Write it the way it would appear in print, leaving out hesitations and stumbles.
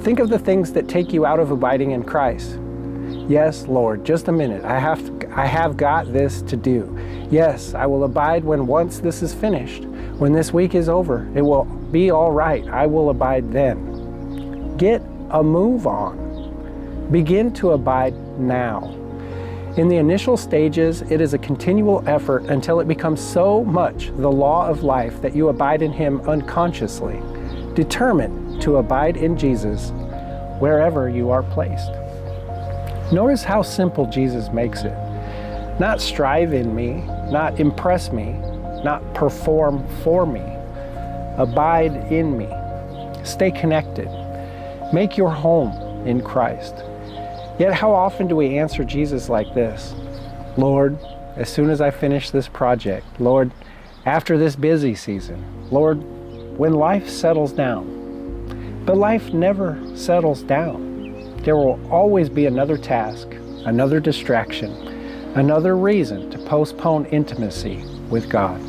Think of the things that take you out of abiding in Christ. Yes, Lord, just a minute. I have got this to do. Yes, I will abide when once this is finished. When this week is over, it will be all right. I will abide then. Get a move on. Begin to abide now. In the initial stages, it is a continual effort until it becomes so much the law of life that you abide in Him unconsciously. Determine to abide in Jesus wherever you are placed. Notice how simple Jesus makes it. Not strive in me, not impress me, not perform for me. Abide in me. Stay connected. Make your home in Christ. Yet how often do we answer Jesus like this? Lord, as soon as I finish this project. Lord, after this busy season. Lord, when life settles down. But life never settles down. There will always be another task, another distraction, another reason to postpone intimacy with God.